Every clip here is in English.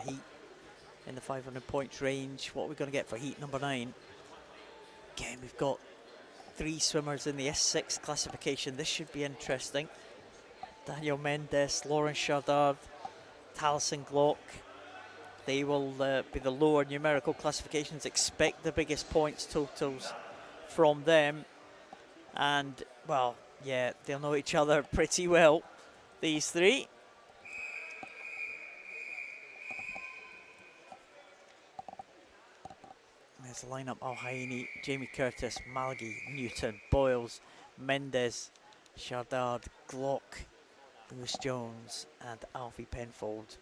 heat in the 500 points range. What are we going to get for heat number 9? Again, we've got 3 swimmers in the S6 classification. This should be interesting. Daniel Mendes, Lauren Chardard, Taliesin Glock. They will be the lower numerical classifications. Expect the biggest points totals from them. And, well, yeah, they'll know each other pretty well, these 3. There's the lineup: Alhaini, Jamie Curtis, Malgi, Newton, Boyles, Mendes, Chardard, Glock, Lewis Jones, and Alfie Penfold.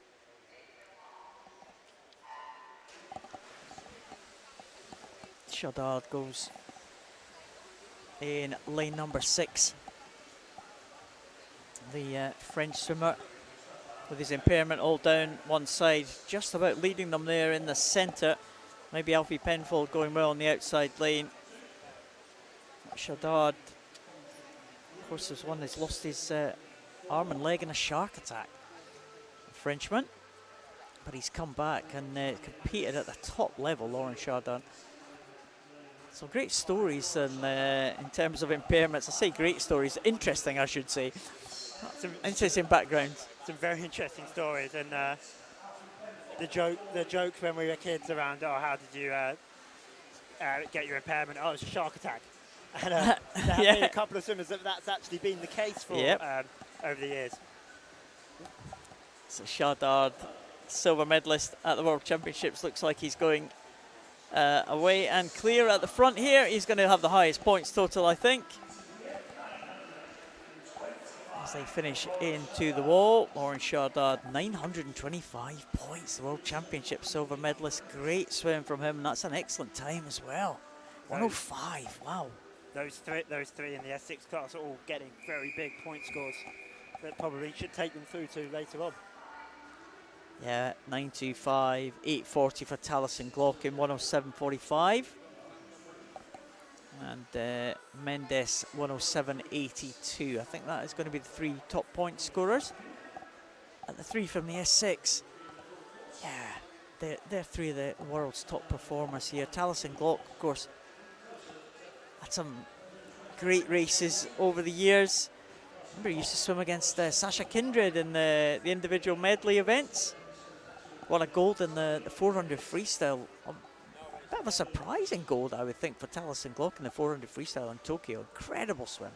Chardard goes in lane number 6. The French swimmer with his impairment all down one side, just about leading them there in the centre. Maybe Alfie Penfold going well on the outside lane. Chardard, of course, is one that's lost his arm and leg in a shark attack. The Frenchman, but he's come back and competed at the top level, Lauren Chardard. So great stories in terms of impairments. I say great stories, interesting I should say. Interesting background. Some very interesting stories, and the joke when we were kids around, oh, how did you get your impairment? Oh, it's a shark attack. And there have been a couple of swimmers that's actually been the case for over the years. So Chardard, silver medalist at the World Championships, looks like he's going away and clear at the front here. He's going to have the highest points total, I think. As they finish into the wall, Lauren Chardard, 925 points, the World Championship silver medalist. Great swim from him, and that's an excellent time as well. 105, wow. Those three in the S6 class are all getting very big point scores that probably should take them through to later on. Yeah, 925, 840 for Taliesin Glock in 107.45. And Mendes 107.82. I think that is going to be the 3 top point scorers. And the 3 from the S6. Yeah, they're 3 of the world's top performers here. Taliesin Glock, of course, had some great races over the years. I remember he used to swim against Sasha Kindred in the individual medley events. Won a gold in the 400 freestyle. Bit of a surprising gold, I would think, for Taliesin Glock in the 400 freestyle in Tokyo. Incredible swim.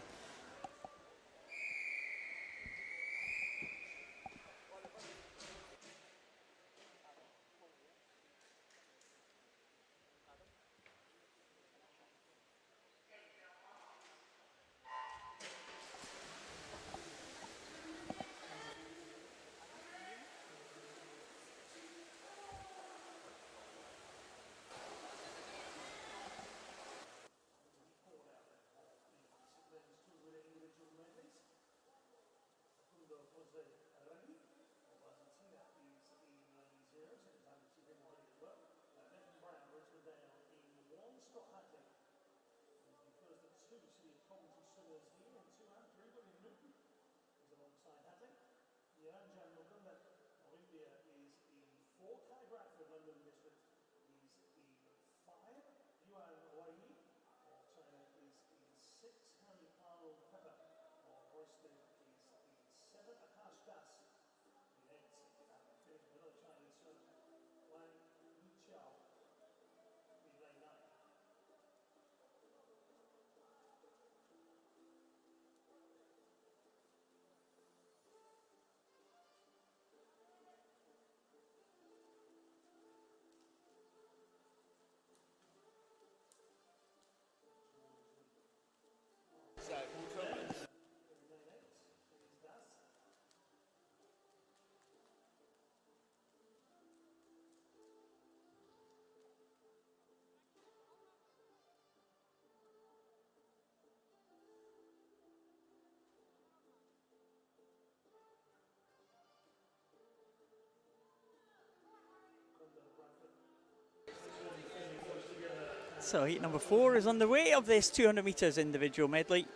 So heat number 4 is underway of this 200 metres individual medley.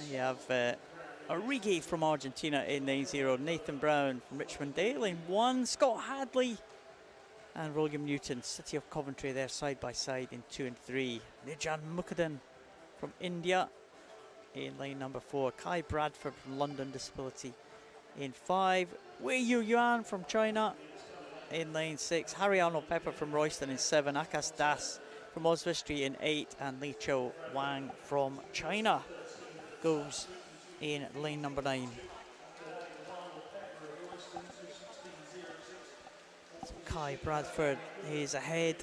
You have Origi from Argentina in lane 0. Nathan Brown from Richmond Day, lane 1. Scott Hadley and William Newton, City of Coventry, there side by side in 2 and 3. Nijan Mukherjee from India in lane number 4. Kai Bradford from London Disability in 5. Wei Yu Yuan from China in lane 6. Harry Arnold Pepper from Royston in 7. Akash Das from Osvistry in 8. And Li Chou Wang from China goes in lane number 9. So Kai Bradford is ahead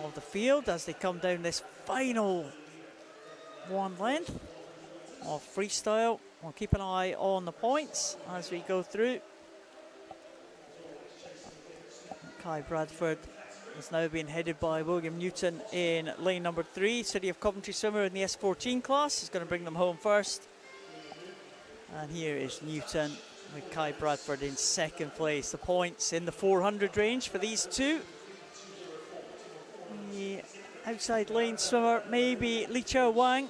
of the field as they come down this final one length of freestyle. We'll keep an eye on the points as we go through. Kai Bradford is now being headed by William Newton in lane number 3. City of Coventry swimmer in the S14 class is going to bring them home first. And here is Newton with Kai Bradford in second place. The points in the 400 range for these two. The outside lane swimmer, maybe Li Chou Wang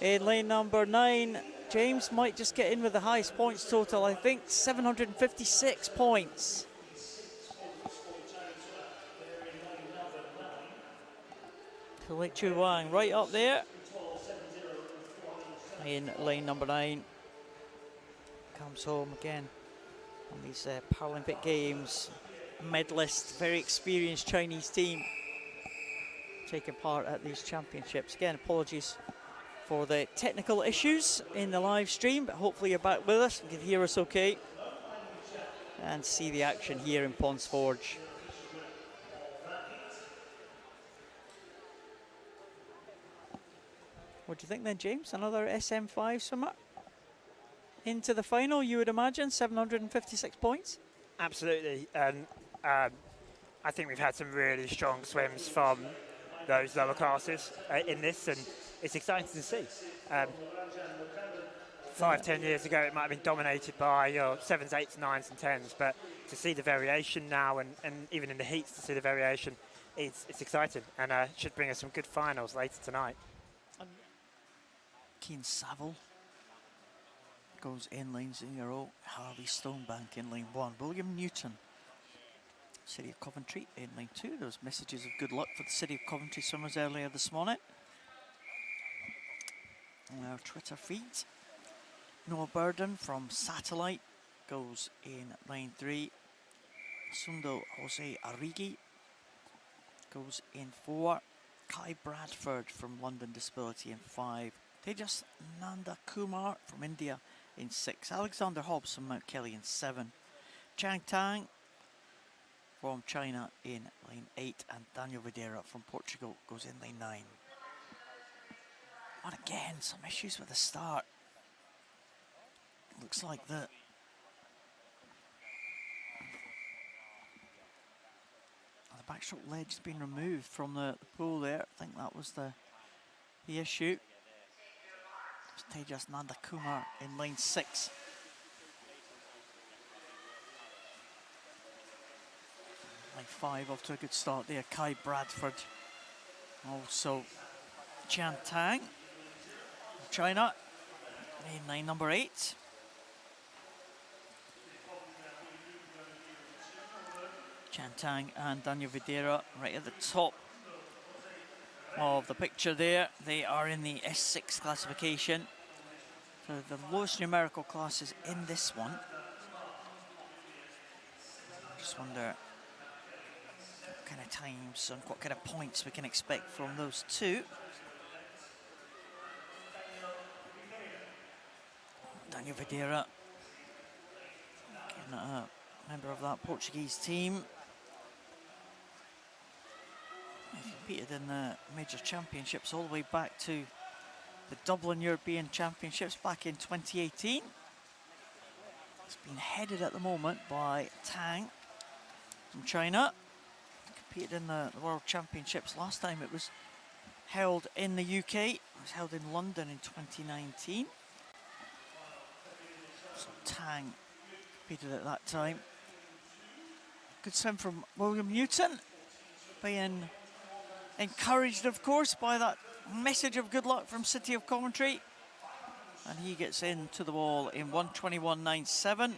in lane number 9. James might just get in with the highest points total, I think 756 points. So Li Chou Wang right up there in lane number 9. Comes home again on these Paralympic Games. Medalist, very experienced Chinese team taking part at these championships. Again, apologies for the technical issues in the live stream, but hopefully you're back with us and can hear us okay and see the action here in Ponds Forge. What do you think then, James? Another SM5 swimmer into the final, you would imagine, 756 points? Absolutely, and I think we've had some really strong swims from those lower classes in this, and it's exciting to see. 5-10 years ago, it might have been dominated by your 7s, 8s, 9s, and 10s, but to see the variation now, and even in the heats, to see the variation, it's exciting, and should bring us some good finals later tonight. Keane Saville goes in lane 0. Harvey Stonebank in lane 1. William Newton, City of Coventry in lane 2. Those messages of good luck for the City of Coventry swimmers earlier this morning on our Twitter feeds. Noah Burden from Satellite goes in lane 3. Sundo Jose Arrighi goes in 4. Kai Bradford from London Disability in 5. Tejas Nanda Kumar from India in 6. Alexander Hobbs from Mount Kelly in 7. Chang Tang from China in lane 8. And Daniel Videira from Portugal goes in lane 9. And again, some issues with the start. Looks like the backstroke ledge has been removed from the pool there. I think that was the issue. Tejas Nanda Kumar in lane 6. Lane 5 off to a good start there. Kai Bradford. Also Chan Tang, China, in lane number 8. Chan Tang and Daniel Videira right at the top of the picture there. They are in the S6 classification. So the lowest numerical classes in this one. Just wonder what kind of times and what kind of points we can expect from those two. Daniel Videira, a member of that Portuguese team. He competed in the major championships all the way back to the Dublin European Championships back in 2018. It's been headed at the moment by Tang from China. He competed in the World Championships last time it was held in the UK. It was held in London in 2019. So Tang competed at that time. Good swim from William Newton, being encouraged, of course, by that message of good luck from City of Coventry and he gets into the wall in 1:21.97.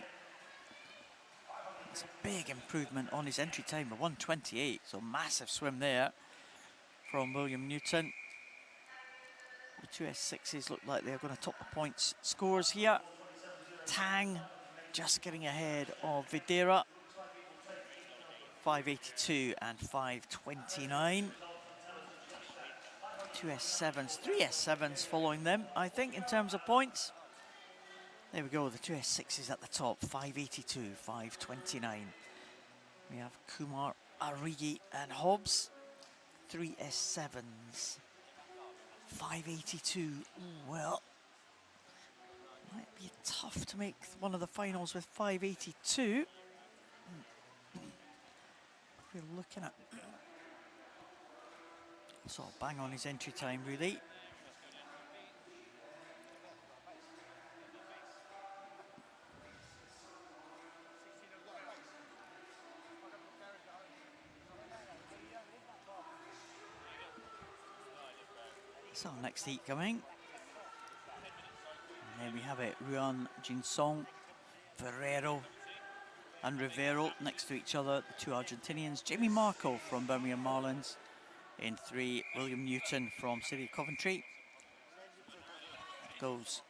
It's a big improvement on his entry time of 1:28, so massive swim there from William Newton. The two S6s look like they're going to top the points scores here. Tang just getting ahead of Videra. 5:82 and 5:29. Two S7s, three S7s following them, I think, in terms of points. There we go, the two S6s at the top, 5:82, 5:29. We have Kumar, Arigi and Hobbs. Three S7s, 5:82. Well, might be tough to make one of the finals with 5:82. We're looking at sort of bang on his entry time, really. So next heat coming. And then we have it, Ruan Jinsong, Ferrero and Rivero next to each other, the two Argentinians. Jamie Markle from Birmingham Marlins in 3, William Newton from City of Coventry. Goes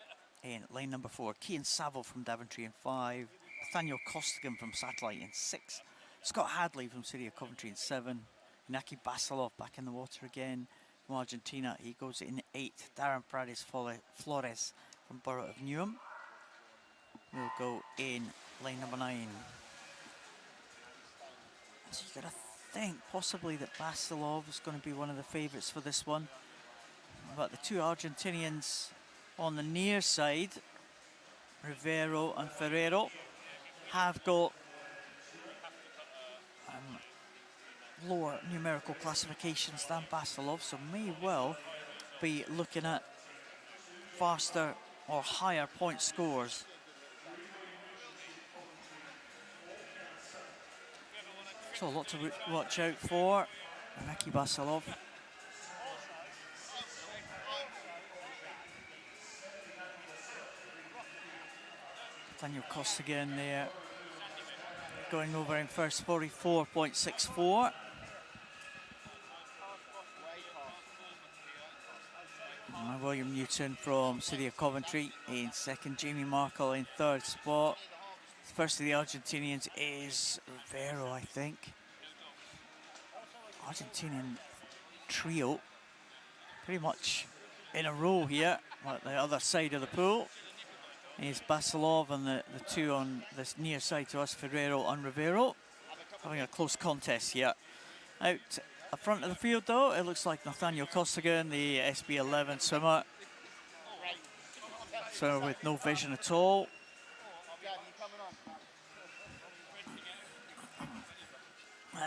in lane number 4, Cian Saville from Daventry in 5, Nathaniel Costigan from Satellite in 6, Scott Hadley from City of Coventry in 7, Inaki Basilov back in the water again from Argentina, he goes in 8, Darren Paredes Flores from Borough of Newham will go in lane number 9. So you gotta think possibly that Basilov is going to be one of the favourites for this one. But the two Argentinians on the near side, Rivero and Ferrero, have got lower numerical classifications than Basilov, so may well be looking at faster or higher point scores. So a lot to watch out for. Inaki Basilov. Daniel Costigan there, going over in first, 44.64. William Newton from City of Coventry in second, Jamie Markle in third spot. First of the Argentinians is Rivero, I think. Argentinian trio pretty much in a row here at the other side of the pool. Is Basilov and the two on this near side to us, Ferrero and Rivero, having a close contest here. Out the front of the field though, it looks like Nathaniel Costigan, the SB11 swimmer. So with no vision at all.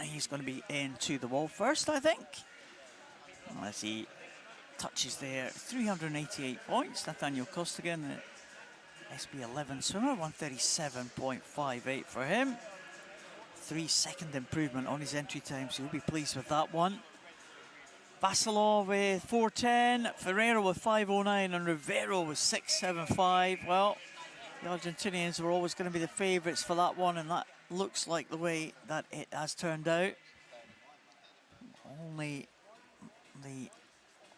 He's going to be into the wall first, I think. As he touches there, 388 points. Nathaniel Costigan, the SB11 swimmer, 137.58 for him. 3-second improvement on his entry time, so he'll be pleased with that one. Basilov with 4:10, Ferrero with 5:09, and Rivero with 6:75. Well, the Argentinians were always going to be the favourites for that one, and that looks like the way that it has turned out. Only the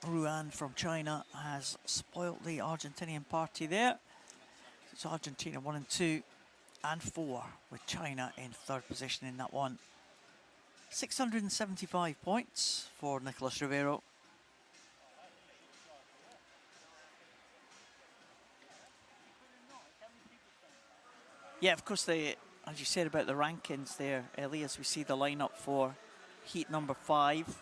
Ruan from China has spoilt the Argentinian party there. It's Argentina 1 and 2 and 4 with China in third position in that one. 675 points for Nicolas Rivero. Yeah, of course, as you said about the rankings there, Ellie, as we see the lineup for heat number 5,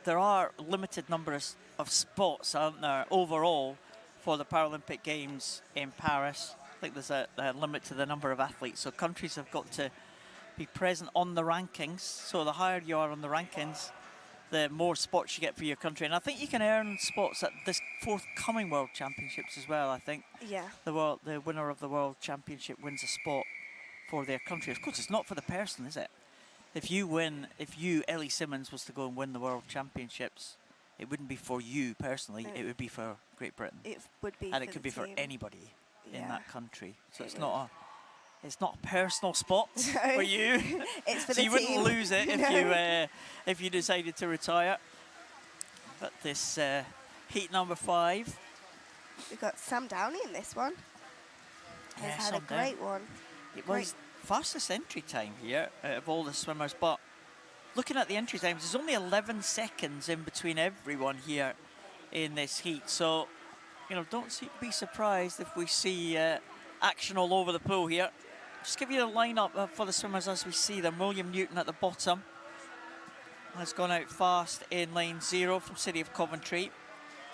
there are limited numbers of spots, aren't there, overall for the Paralympic Games in Paris. I think there's a limit to the number of athletes, so countries have got to be present on the rankings. So the higher you are on the rankings, the more spots you get for your country. And I think you can earn spots at this forthcoming World Championships as well, I think. Yeah. The winner of the World Championship wins a spot for their country. Of course, it's not for the person, is it? If you, Ellie Simmons, was to go and win the World Championships, it wouldn't be for you personally, it would be for Great Britain. It would be, And for it could the be for team. anybody in Yeah. that country. So It it's not a personal spot No. for you. It's for So the you wouldn't team. lose it No. if you decided to retire. But this heat number 5. We've got Sam Downey in this one. He's Yeah, had Sam a great one. It Great. was fastest entry time here out of all the swimmers, but looking at the entry times, there's only 11 seconds in between everyone here in this heat. So, don't be surprised if we see action all over the pool here. Just give you the lineup for the swimmers as we see them. William Newton at the bottom has gone out fast in lane 0 from City of Coventry.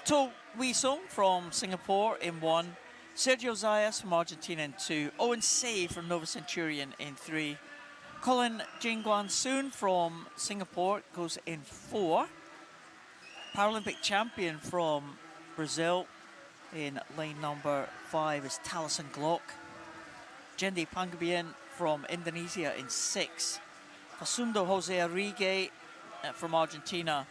To Wee Sung from Singapore in 1. Sergio Zayas from Argentina in 2. Owen Say from Nova Centurion in 3. Colin Jingguan Soon from Singapore goes in 4. Paralympic champion from Brazil in lane number 5 is Taliesin Glock. Jendi Panggabean from Indonesia in 6. Fasundo Jose Arrigue from Argentina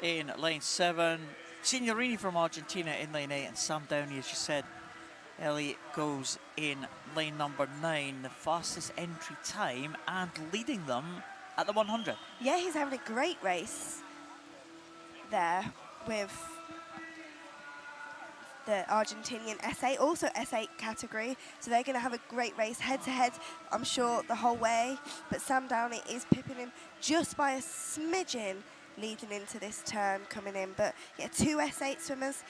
in lane 7. Signorini from Argentina in lane 8. And Sam Downey, as you said, Ellie, goes in lane number 9, the fastest entry time and leading them at the 100. Yeah, he's having a great race there with the Argentinian S8, also S8 category. So they're going to have a great race head-to-head, I'm sure, the whole way. But Sam Downey is pipping him just by a smidgen leading into this turn coming in. But yeah, 2 S8 swimmers.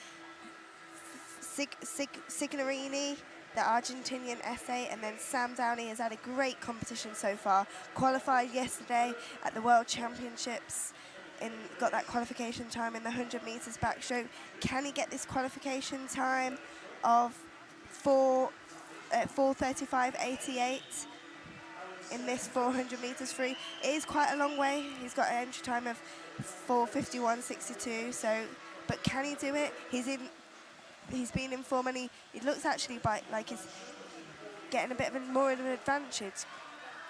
Signorini, the Argentinian S8, and then Sam Downey has had a great competition so far. Qualified yesterday at the World Championships and got that qualification time in the 100 metres backstroke. Can he get this qualification time of 4:35.88 in this 400 metres free? It is quite a long way. He's got an entry time of 4:51.62. So, but can he do it? He's been in form, and he looks actually like he's getting a bit of more of an advantage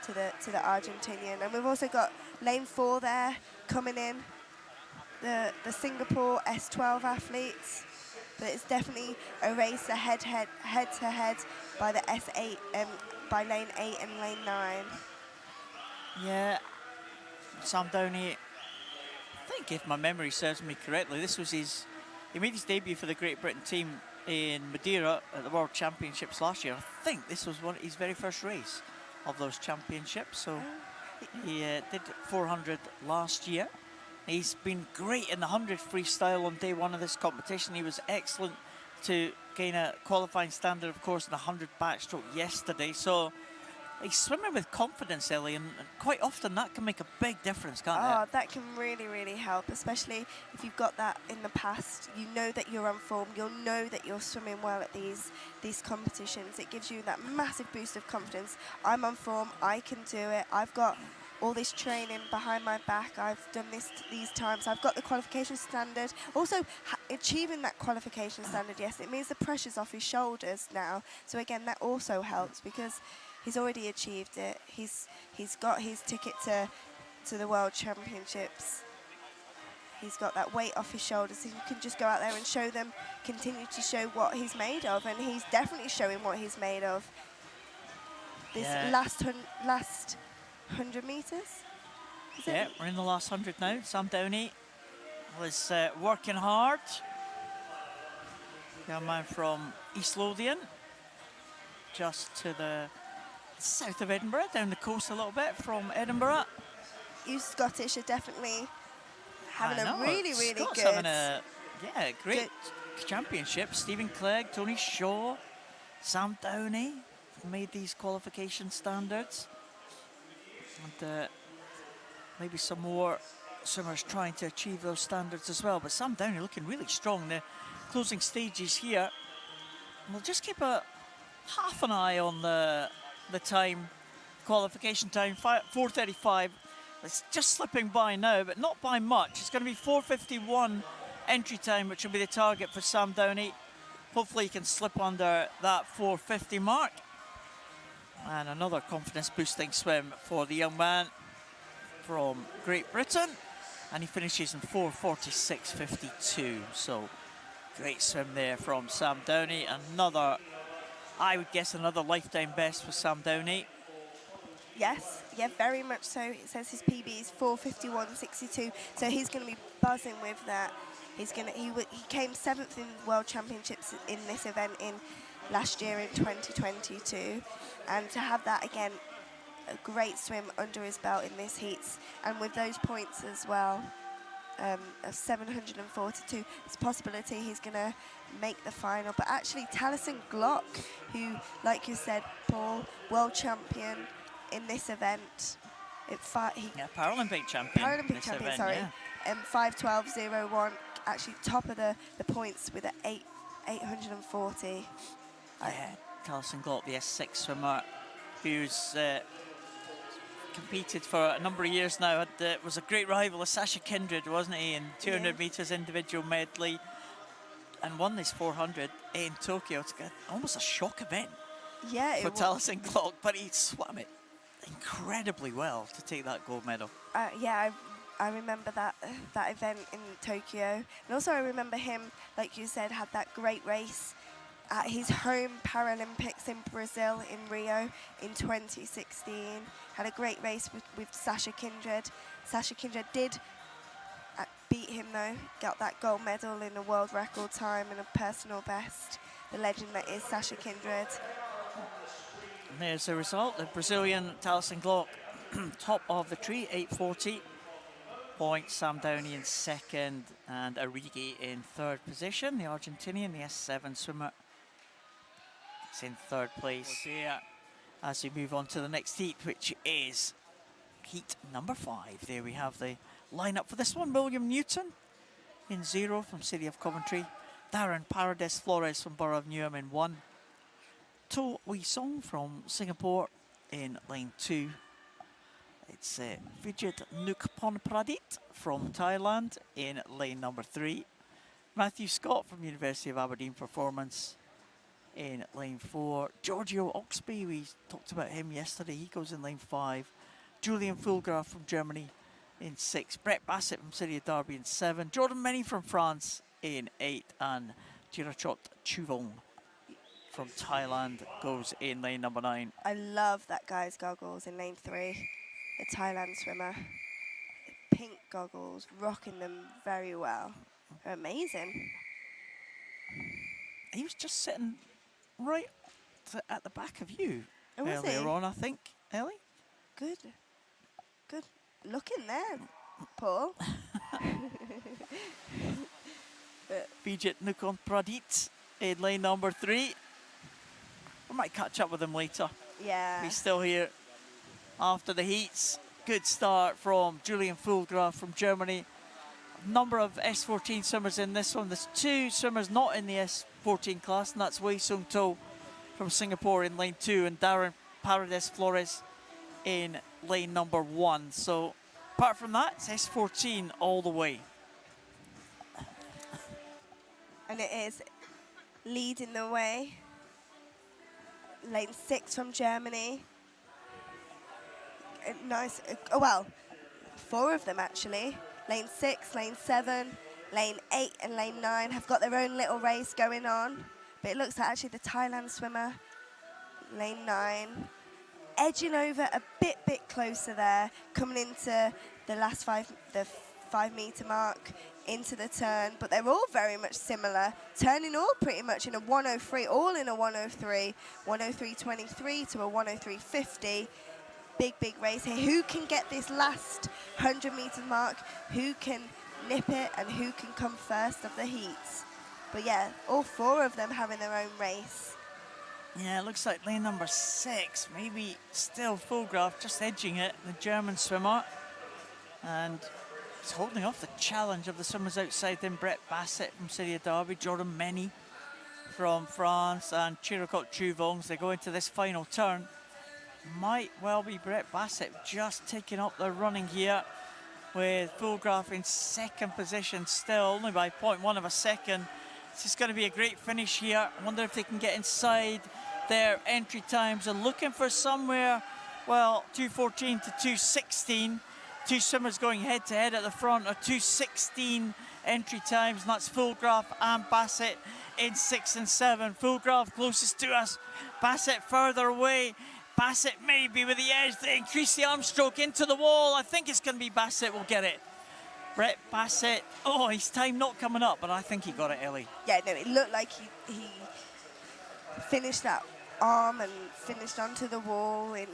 to the Argentinian. And we've also got lane 4 there coming in, the Singapore S12 athletes. But it's definitely a race head to head by the S8 by lane 8 and lane 9. Yeah, Sam Downey, I think if my memory serves me correctly, he made his debut for the Great Britain team in Madeira at the World Championships last year. I think this was his very first race of those championships. So he did 400 last year. He's been great in the 100 freestyle on day 1 of this competition. He was excellent to gain a qualifying standard, of course, in the 100 backstroke yesterday. So he's swimming with confidence, Ellie, and quite often that can make a big difference, can't Oh, it? that can really, really help, especially if you've got that in the past. You know that you're on form. You'll know that you're swimming well at these competitions. It gives you that massive boost of confidence. I'm on form. I can do it. I've got all this training behind my back. I've done these times. I've got the qualification standard. Also, achieving that qualification standard, yes, it means the pressure's off his shoulders now. So again, that also helps because he's already achieved it. He's got his ticket to the World Championships. He's got that weight off his shoulders. So he can just go out there and continue to show what he's made of, and he's definitely showing what he's made of. This last 100 metres. Yeah, we're in the last 100 now. Sam Downey was working hard. Young man from East Lothian, just to the south of Edinburgh, down the coast a little bit from Edinburgh. You Scottish are definitely having I know, a really, really Scots good. having a great championship. Stephen Clegg, Tony Shaw, Sam Downey made these qualification standards. And maybe some more swimmers trying to achieve those standards as well. But Sam Downey looking really strong in the closing stages here. And we'll just keep half an eye on the qualification time, 4:35. It's just slipping by now, but not by much. It's going to be 4:51 entry time, which will be the target for Sam Downey. Hopefully he can slip under that 4:50 mark. And another confidence-boosting swim for the young man from Great Britain. And he finishes in 4:46.52. So Great swim there from Sam Downey. Another, I would guess, another lifetime best for Sam Downey. Yes, yeah, very much so. It says his PB is 4:51.62, so he's going to be buzzing with that. He came 7th in World Championships in this event in last year in 2022, and to have that again, a great swim under his belt in this heats, and with those points as well. Of 742, it's a possibility he's going to make the final. But actually, Taliesin Glock, who, like you said, Paul, world champion in this event. Paralympic champion. Paralympic champion, event, sorry. Yeah. 5:12.01, actually top of the points with an 840. Yeah, Taliesin Glock, the S6 swimmer, who's competed for a number of years now. Was a great rival of Sasha Kindred, wasn't he, in 200 metres individual medley, and won this 400 in Tokyo. It's almost a shock event for Taliesin Glock, but he swam it incredibly well to take that gold medal. Yeah, I remember that event in Tokyo, and also I remember him, like you said, had that great race at his home Paralympics in Brazil, in Rio, in 2016. Had a great race with Sasha Kindred. Sasha Kindred did beat him though, got that gold medal in a world record time and a personal best. The legend that is Sasha Kindred. And there's the result. The Brazilian Taliesin Glock, top of the tree, 840 points. Sam Downey in second and Arrighi in third position. The Argentinian, the S7 swimmer, is in third place. As we move on to the next heat, which is heat number 5. There we have the lineup for this one. William Newton in 0 from City of Coventry. Darren Paredes Flores from Borough of Newham in 1. To Wee Song from Singapore in lane 2. It's Vijit Nukpon Pradit from Thailand in lane number 3. Matthew Scott from University of Aberdeen Performance in lane 4. Giorgio Oxby, we talked about him yesterday, he goes in lane 5. Julian Fulgraf from Germany in 6. Brett Bassett from City of Derby in 7. Jordan Menny from France in 8. And Chirachot Chuvong from Thailand goes in lane number 9. I love that guy's goggles in lane 3. The Thailand swimmer. Pink goggles, rocking them very well. They're amazing. He was just sitting right at the back of you earlier on, I think, Ellie. Good looking there, Paul. Vijit Nukon Pradit in lane number 3. We might catch up with him later. Yeah. He's still here after the heats. Good start from Julian Fulgraf from Germany. Number of S14 swimmers in this one. There's 2 swimmers not in the S14 class, and that's Wei Sung To from Singapore in lane 2 and Darren Paredes Flores in lane number 1. So apart from that, it's S14 all the way. And it is leading the way. Lane 6 from Germany. Nice, well, 4 of them actually. Lane 6, lane 7, lane 8 and lane 9 have got their own little race going on. But it looks like actually the Thailand swimmer, lane 9, edging over a bit closer there, coming into the last 5 metre mark into the turn. But they're all very much similar, turning all pretty much in a 103, all in a 103, 103.23 to a 103.50. Big race here. Who can get this last 100 metre mark? Who can nip it and who can come first of the heats? But yeah, all 4 of them having their own race. Yeah, it looks like lane number 6, maybe still Fulgraf just edging it, the German swimmer. And he's holding off the challenge of the swimmers outside him. Brett Bassett from City of Derby, Jordan Menny from France, and Chiracot Chuvong. They go into this final turn. Might well be Brett Bassett just taking up the running here, with Fulgraf in second position still, only by 0.1 of a second. This is going to be a great finish here. I wonder if they can get inside their entry times. They're looking for somewhere, well, 2:14 to 2:16. 2 swimmers going head to head at the front, or 2:16 entry times, and that's Fulgraf and Bassett in 6 and 7. Fulgraf closest to us, Bassett further away. Bassett maybe with the edge, they increase the arm stroke into the wall. I think it's going to be Bassett will get it. Brett Bassett, oh, his time not coming up, but I think he got it, Ellie. Yeah, no, it looked like he finished that arm and finished onto the wall and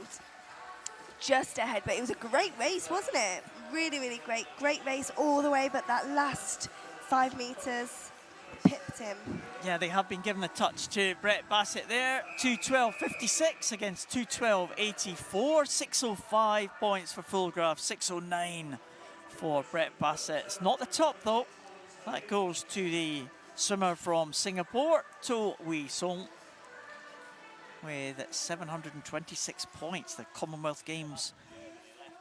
just ahead. But it was a great race, wasn't it? Really, really great race all the way, but that last 5 meters pipped him. Yeah, they have been given a touch to Brett Bassett there. 2:12.56 against 2:12.84. 6:05 points for Fulgraf, 6:09 for Brett Bassett. It's not the top though. That goes to the swimmer from Singapore, To Wee Song, with 726 points. The Commonwealth Games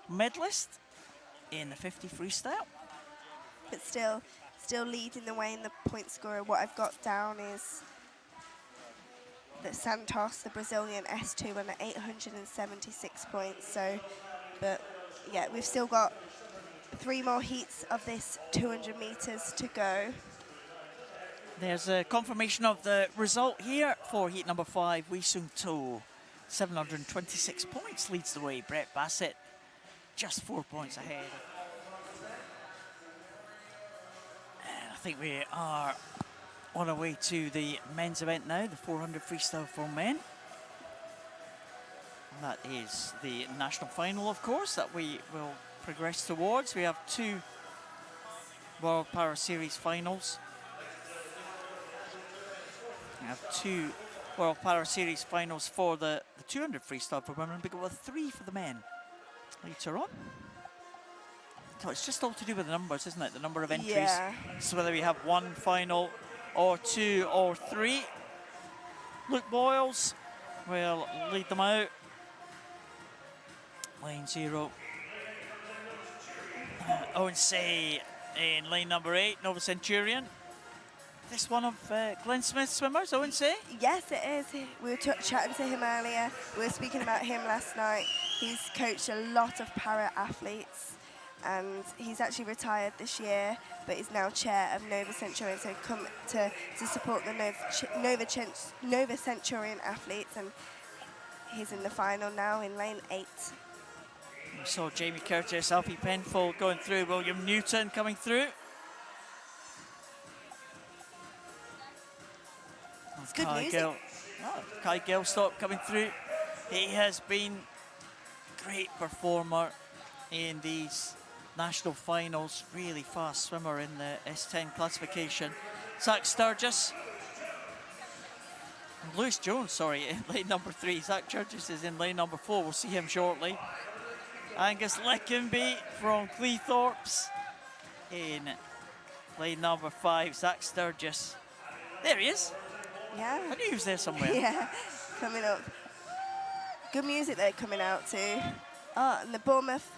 medalist in the 50 freestyle. But still leading the way in the point scorer. What I've got down is that Santos, the Brazilian S2, won at 876 points. So, but yeah, we've still got 3 more heats of this 200 meters to go. There's a confirmation of the result here for heat number 5. Wee Sung To, 726 points, leads the way. Brett Bassett, just 4 points ahead. And I think we are on our way to the men's event now, the 400 freestyle for men. And that is the national final, of course, that we will progress towards. We have 2 World Para Series finals. We have 2 World Para Series finals for the 200 freestyle for women, but with 3 for the men later on. So it's just all to do with the numbers, isn't it? The number of entries. Yeah. So whether we have 1 final or 2 or 3. Luke Boyles will lead them out. Lane 0. Owen Say in lane number 8, Nova Centurion. This one of Glenn Smith's swimmers, Owen Say? Yes, it is. We were chatting to him earlier. We were speaking about him last night. He's coached a lot of para athletes, and he's actually retired this year, but is now chair of Nova Centurion. So come to support the Nova Centurion athletes, and he's in the final now in lane 8. We saw Jamie Curtis, Alfie Penfold going through, William Newton coming through. It's good music. Kai Gelstock coming through. He has been a great performer in these national finals. Really fast swimmer in the S10 classification. Zach Sturgis. And Lewis Jones, sorry, in lane number 3. Zach Sturgis is in lane number 4. We'll see him shortly. Angus Leckenby from Cleethorpes in lane number 5. Zach Sturgis. There he is. Yeah. I knew he was there somewhere. Yeah, coming up. Good music they're coming out to. Oh, and the Bournemouth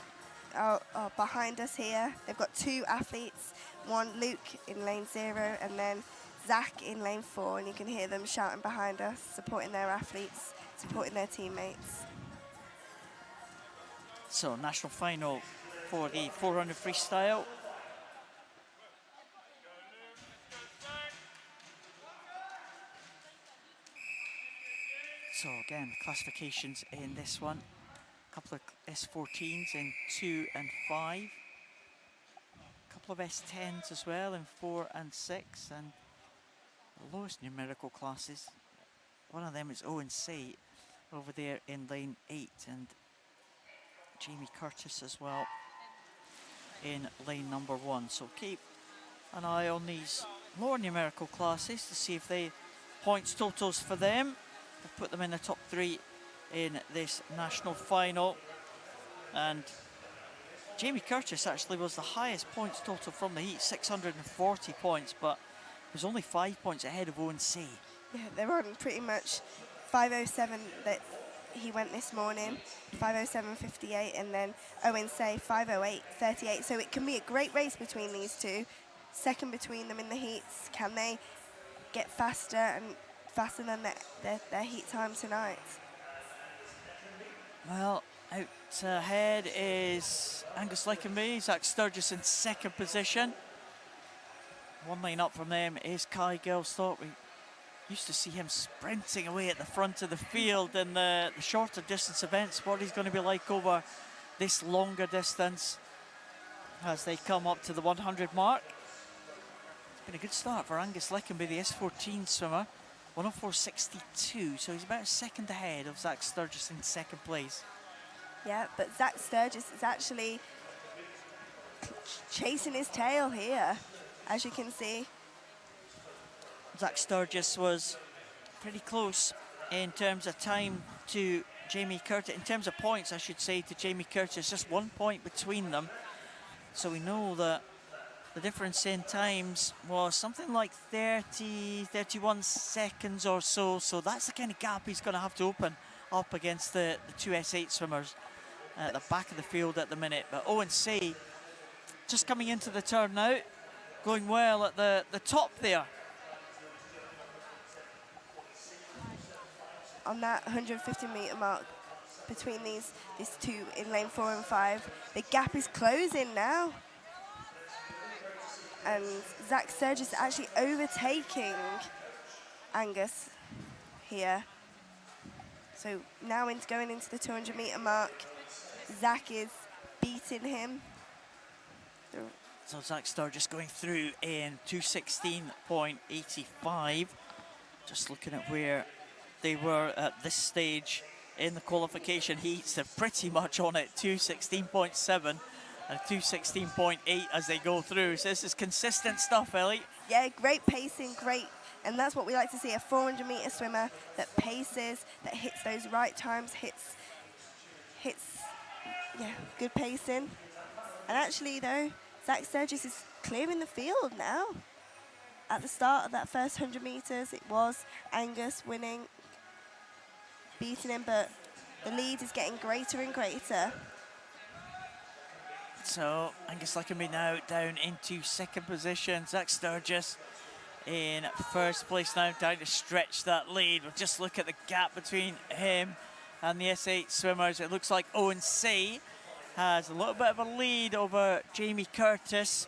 are behind us here. They've got 2 athletes. One, Luke, in lane 0, and then Zach in lane 4. And you can hear them shouting behind us, supporting their athletes, supporting their teammates. So, national final for the 400 freestyle. So again, classifications in this one. A couple of S14s in 2 and 5. A couple of S10s as well in 4 and 6. And the lowest numerical classes. One of them is Owen Say over there in lane 8. And Jamie Curtis as well in lane number 1. So keep an eye on these lower numerical classes to see if they points totals for them. We'll put them in the top 3 in this national final. And Jamie Curtis actually was the highest points total from the heat, 640 points, but was only 5 points ahead of Owen Say. Yeah, they're on pretty much 5:07 that he went this morning, 5:07.58, and then Owen Say 5:08.38. So it can be a great race between these 2. Second between them in the heats. Can they get faster than their heat time tonight? Well, out ahead is Angus Leckenby. Zach Sturgis in second position. One line up from them is Kai Gilstock. We used to see him sprinting away at the front of the field in the shorter distance events. What he's going to be like over this longer distance as they come up to the 100 mark. It's been a good start for Angus Leckenby, the S14 swimmer. 104.62, so he's about a second ahead of Zach Sturgis in second place. Yeah, but Zach Sturgis is actually chasing his tail here, as you can see. Zach Sturgis was pretty close in terms of time to Jamie Curtis, in terms of points, I should say, to Jamie Curtis, just 1 point between them. So we know that the difference in times was something like 30, 31 seconds or so. So that's the kind of gap he's going to have to open up against the two S8 swimmers at the back of the field at the minute. But Owen Say just coming into the turn now, going well at the top there. On that 150-metre mark between these two in lane 4 and 5, the gap is closing now. And Zach Sturgis actually overtaking Angus here. So now going into the 200-metre mark, Zach is beating him. So Zach Sturgis going through in 2:16.85. Just looking at where they were at this stage in the qualification heats, they're pretty much on it, 2:16.7 and 2:16.8 as they go through. So this is consistent stuff, Ellie. Yeah, great pacing, great. And that's what we like to see, a 400-metre swimmer that paces, that hits those right times, hits, yeah, good pacing. And actually, though, Zach Sturgis is clearing the field now. At the start of that first 100 metres, it was Angus winning, beating him, but the lead is getting greater and greater. So Angus Leckenby now down into second position. Zach Sturgis in first place now, down to stretch that lead. We'll just look at the gap between him and the S8 swimmers. It looks like Owen Say has a little bit of a lead over Jamie Curtis.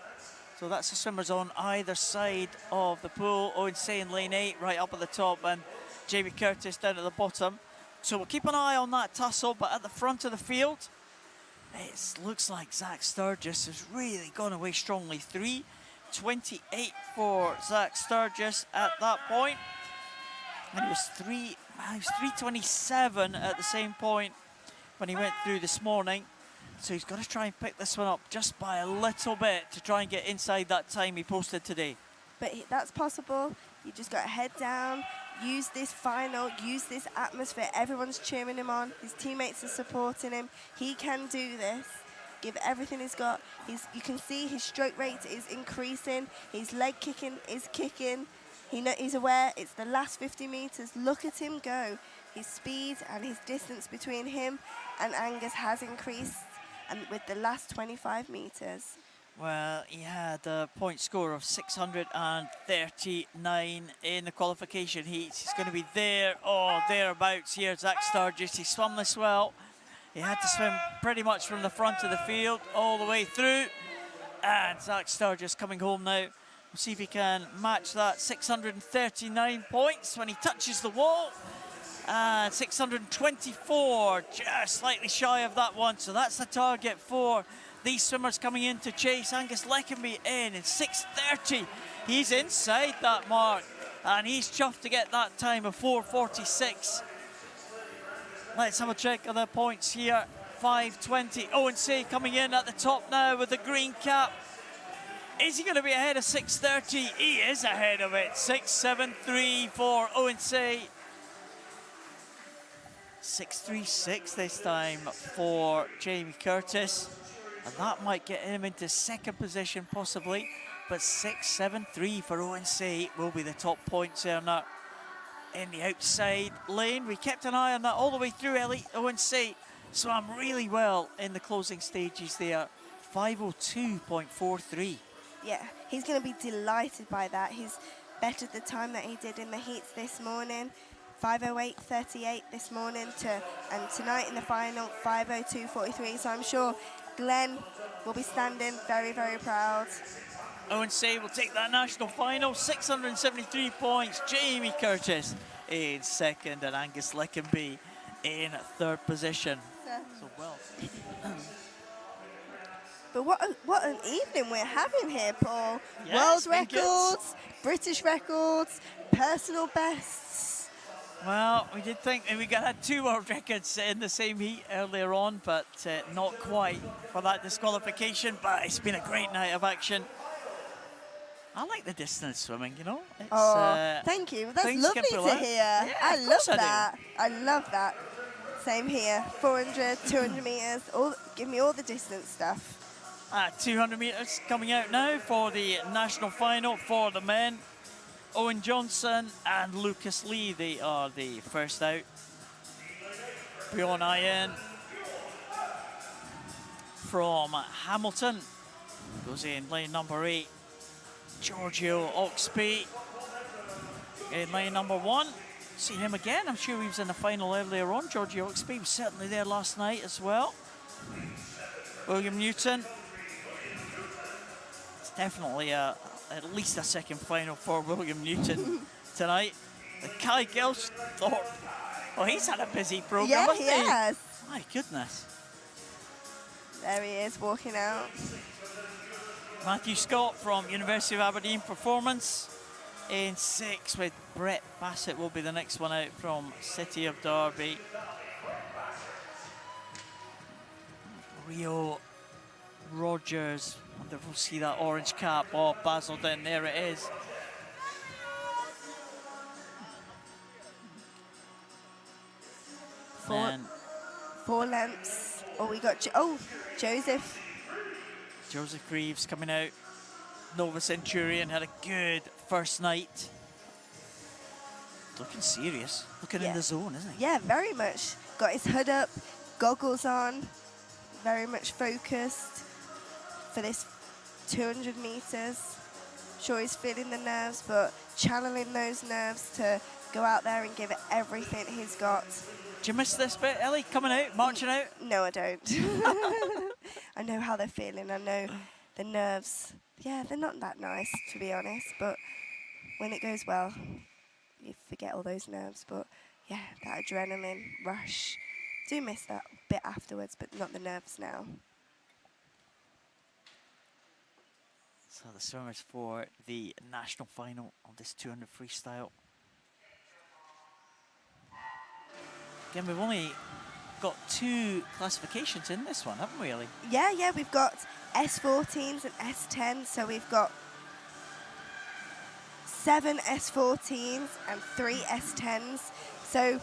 So that's the swimmers on either side of the pool. Owen Say in lane 8, right up at the top, and Jamie Curtis down at the bottom. So we'll keep an eye on that tussle, but at the front of the field, it looks like Zach Sturgis has really gone away strongly. 3:28 for Zach Sturgis at that point. And it was 3:27 at the same point when he went through this morning. So he's got to try and pick this one up just by a little bit to try and get inside that time he posted today. But that's possible. You just got to head down, use this final, use this atmosphere. Everyone's cheering him on. His teammates are supporting him. He can do this. Give everything he's got. You can see his stroke rate is increasing. His leg kicking is kicking. He's aware it's the last 50 metres. Look at him go. His speed and his distance between him and Angus has increased, and with the last 25 metres. Well, he had a point score of 639 in the qualification heats. He's going to be there or thereabouts here, Zach Sturgis. He swum this well. He had to swim pretty much from the front of the field all the way through. And Zach Sturgis coming home now. We'll see if he can match that 639 points when he touches the wall. And 624, just slightly shy of that one. So that's the target for these swimmers coming in to chase. Angus Leckenby in 6:30. He's inside that mark, and he's chuffed to get that time of 4:46. Let's have a check of the points here. 5:20. Owen Say coming in at the top now with the green cap. Is he going to be ahead of 6:30? He is ahead of it. 6:73 for Owen Say. 6:36 this time for Jamie Curtis. And that might get him into second position possibly. But 6:73 for Owen Say will be the top points earner in the outside lane. We kept an eye on that all the way through, Ellie. Owen Say swam really well in the closing stages there. 5:02.43. Yeah, he's going to be delighted by that. He's bettered the time that he did in the heats this morning. 5:08.38 this morning and tonight in the final 5:02.43. So I'm sure Glenn will be standing very, very proud. Owen Say will take that national final, 673 points. Jamie Curtis in second, and Angus Lickenby in third position. So well. But what an evening we're having here, Paul. Yeah, World it's been good. records, British records, personal bests. Well, we did think we had 2 world records in the same heat earlier on, but not quite for that disqualification. But it's been a great night of action. I like the distance swimming, you know. It's, thank you. That's things lovely get to relaxed. hear. Yeah, I of love course I do. that. I love that. Same here. 400, 200 meters. Give me all the distance stuff. 200 metres coming out now for the national final for the men. Owen Johnson and Lucas Lee, they are the first out. Bjorn Ian from Hamilton goes in lane number 8. Giorgio Oxby in lane number 1. See him again. I'm sure he was in the final earlier on. Giorgio Oxby was certainly there last night as well. William Newton. It's definitely at least a second final for William Newton tonight. The Kai Gelsthorpe. Oh, he's had a busy programme, Yeah, hasn't he has. My goodness. There he is, walking out. Matthew Scott from University of Aberdeen Performance in 6, with Brett Bassett will be the next one out from City of Derby. Rio Rogers, wonder if we'll see that orange cap. Oh, Basildon, there it is. And 4 lengths. Oh, we got Joseph. Joseph Greaves coming out. Nova Centurion had a good first night. Looking serious, looking in the zone, isn't he? Yeah, very much. Got his hood up, goggles on, very much focused for this 200 meters. Sure he's feeling the nerves, but channeling those nerves to go out there and give it everything he's got. Do you miss this bit, Ellie? Coming out, marching out? No, I don't. I know how they're feeling. I know the nerves. Yeah, they're not that nice, to be honest, but when it goes well, you forget all those nerves. But yeah, that adrenaline rush. Do miss that bit afterwards, but not the nerves now. So the swimmers for the national final of this 200 freestyle. Again, we've only got 2 classifications in this one, haven't we, Ellie? Yeah, we've got S14s and S10s, so we've got 7 S14s and 3 S10s. So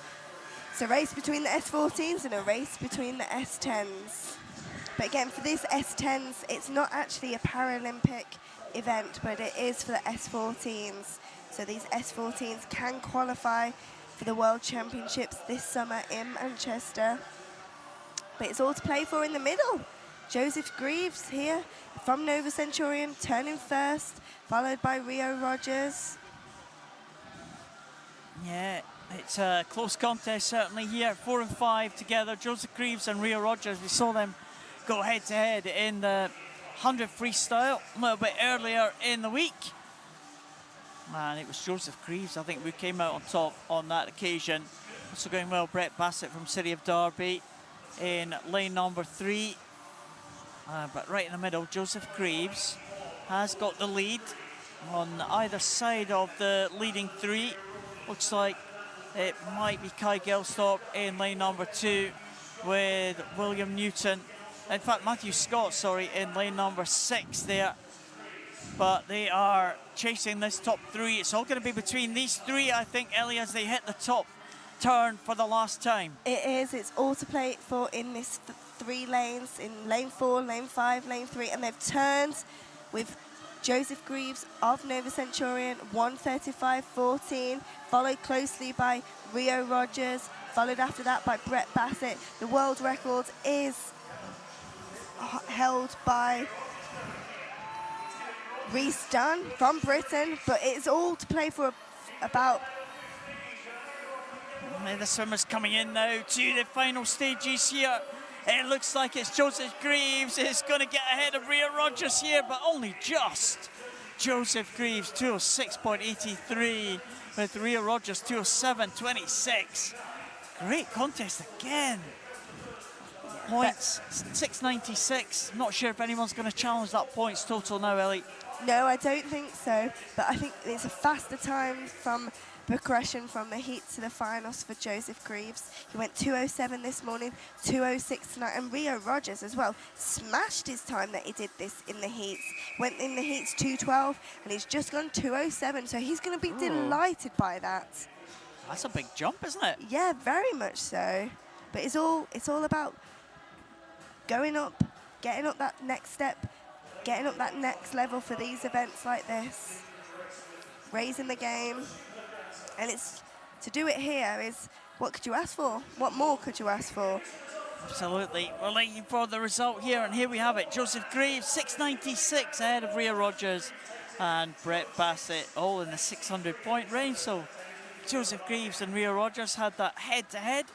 it's a race between the S14s and a race between the S10s. But again, for these S10s, it's not actually a Paralympic event, but it is for the S14s. So these S14s can qualify for the World Championships this summer in Manchester. But it's all to play for in the middle. Joseph Greaves here from Nova Centurion, turning first, followed by Rio Rogers. Yeah, it's a close contest certainly here. 4 and 5 together. Joseph Greaves and Rio Rogers. We saw them go head to head in the 100 freestyle a little bit earlier in the week. And it was Joseph Greaves, I think, who came out on top on that occasion. Also going well, Brett Bassett from City of Derby in lane number 3. But right in the middle, Joseph Greaves has got the lead on either side of the leading 3. Looks like it might be Kai Gelsthorpe in lane number 2 with William Newton. In fact, Matthew Scott, sorry, in lane number 6 there. But they are chasing this top 3. It's all going to be between these 3, I think, Ellie, as they hit the top turn for the last time. It is. It's all to play for in this 3 lanes, in lane 4, lane 5, lane 3. And they've turned with Joseph Greaves of Nova Centurion, 1:35.14, followed closely by Rio Rogers, followed after that by Brett Bassett. The world record is held by Rhys Dunn from Britain, but it's all to play for about... The swimmers coming in now to the final stages here. It looks like it's Joseph Greaves is going to get ahead of Rio Rogers here, but only just. Joseph Greaves 206.83 with Rhea Rogers 207.26. Great contest again. Points 696. Not sure if anyone's going to challenge that points total now, Ellie. No, I don't think so. But I think it's a faster time from progression from the heat to the finals for Joseph Greaves. He went 2:07 this morning, 2:06 tonight, and Rio Rogers as well smashed his time that he did this in the heats. Went in the heats 2:12, and he's just gone 2:07. So he's going to be delighted by that. That's a big jump, isn't it? Yeah, very much so. But it's all about going up, getting up that next step, getting up that next level for these events like this, raising the game. And it's to do it here is, what could you ask for? What more could you ask for? Absolutely. We're waiting for the result here, and here we have it. Joseph Greaves, 696 ahead of Rhea Rogers and Brett Bassett, all in the 600-point range. So Joseph Greaves and Rhea Rogers had that head-to-head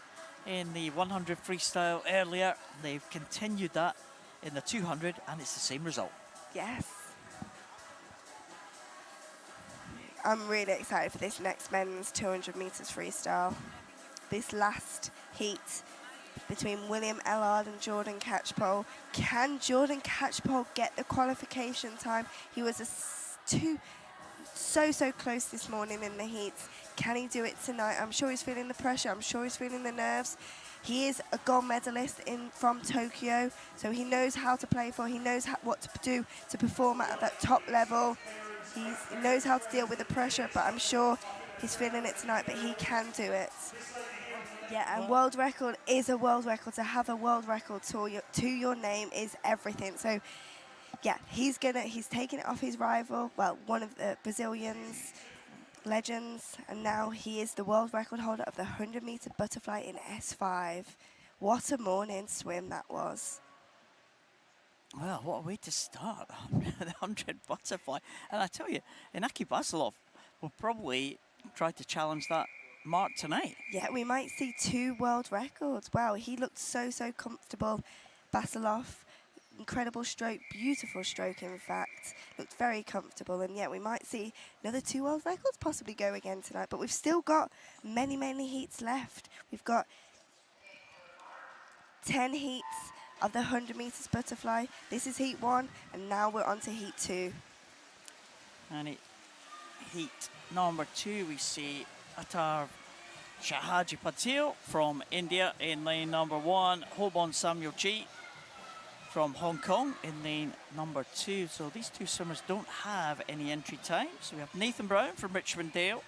in the 100 freestyle earlier. They've continued that in the 200, and it's the same result. Yes. I'm really excited for this next men's 200 meters freestyle. This last heat between William Ellard and Jordan Catchpole. Can Jordan Catchpole get the qualification time? He was so close this morning in the heats. Can he do it tonight? I'm sure he's feeling the pressure. I'm sure he's feeling the nerves. He is a gold medalist from Tokyo, so he knows how to play for. He knows what to do to perform at that top level. He knows how to deal with the pressure, but I'm sure he's feeling it tonight, but he can do it. Yeah, and world record is a world record. To have a world record to your name is everything. So, yeah, he's taking it off his rival, well, one of the Brazilians, legends, and now he is the world record holder of the 100-meter butterfly in S5. What a morning swim that was. Well, what a way to start, the 100 butterfly. And I tell you, Inaki Basilov will probably try to challenge that mark tonight. Yeah, we might see 2 world records. Wow, he looked so comfortable. Basilov, incredible stroke, beautiful stroke in fact. Looked very comfortable, and yeah, we might see another 2 world records possibly go again tonight, but we've still got many heats left. We've got 10 heats of the 100 meters butterfly. This is heat 1, and now we're on to heat 2. And heat number 2, we see Atar Shahaji Patil from India in lane number 1, Hobon Samuel Chi from Hong Kong in lane number 2. So these 2 swimmers don't have any entry time. So we have Nathan Brown from Richmond Dale,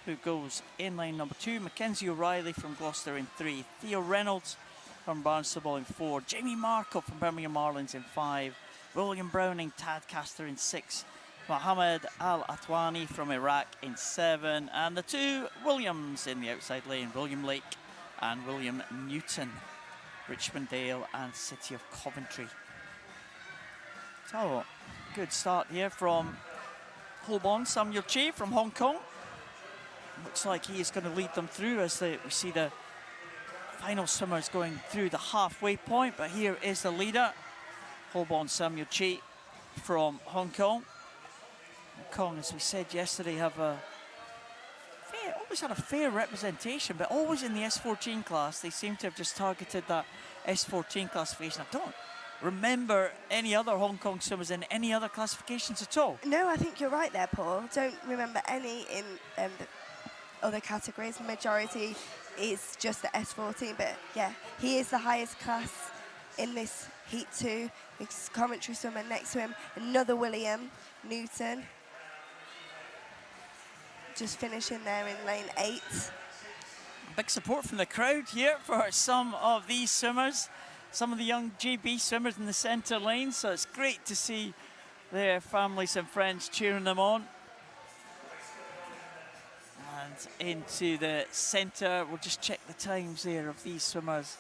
who goes in lane number 2, Mackenzie O'Reilly from Gloucester in 3, Theo Reynolds from Barnstable in 4, Jamie Markle from Birmingham Marlins in 5, William Browning, Tadcaster in 6, Mohammed Al-Atwani from Iraq in 7, and the 2 Williams in the outside lane, William Lake and William Newton, Richmond Dale and City of Coventry. So, good start here from Hobon Samuel Chi from Hong Kong. Looks like he is going to lead them through as we see the final swimmers going through the halfway point, but here is the leader, Hobon Samuel Chi from Hong Kong. Hong Kong, as we said yesterday, have always had a fair representation, but always in the S14 class. They seem to have just targeted that S14 classification. I don't remember any other Hong Kong swimmers in any other classifications at all. No, I think you're right there, Paul. Don't remember any in the other categories. The majority is just the S14, but yeah, he is the highest class in this heat 2. His commentary swimmer next to him, another William Newton, just finishing there in lane 8. Big support from the crowd here for some of these swimmers, some of the young GB swimmers in the centre lane, so it's great to see their families and friends cheering them on. And into the centre, we'll just check the times there of these swimmers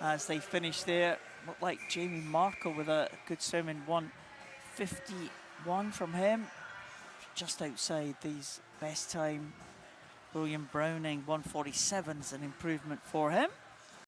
as they finish there. Looked like Jamie Markle with a good swim in 1:51 from him, just outside these best time. William Browning 1:47 is an improvement for him.